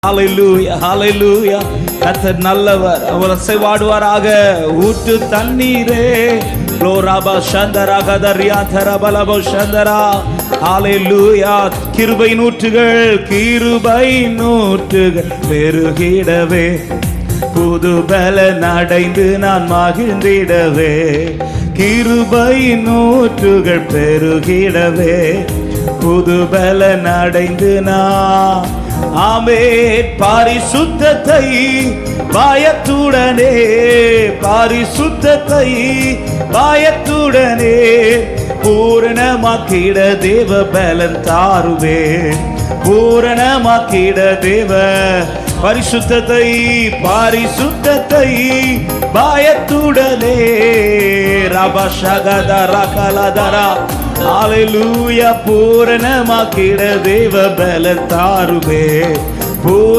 ஹalleluya ஹalleluya. கர்த்தர் நல்லவர், அவர் அசைவாடுவாராக. ஊற்று தண்ணீரே லோராபா சந்தரா கதரியா தரபலபோ சந்தரா. ஹalleluya. கிருபை நூற்றுகள் பெருகிடவே, புது பலன் அடைந்து நான் மகிழ்ந்திடவே. கிருபை நூற்றுகள் பெருகிடவே, புது பலன் அடைந்து நான். ஆமென். பரிசுத்தத்தை பயத்துடனே, பரிசுத்தத்தை பயத்துடனே பூரணமாக்கிட தேவ பலன் தாருவே. பூரணமாக்கிட தேவ பரிசுத்தத்தை, பரிசுத்தத்தை பயத்துடனே ரபஷகதரா கலதரா. ஹalleluya. பூரணமாக்கிட தேவ பலன் தாருவே.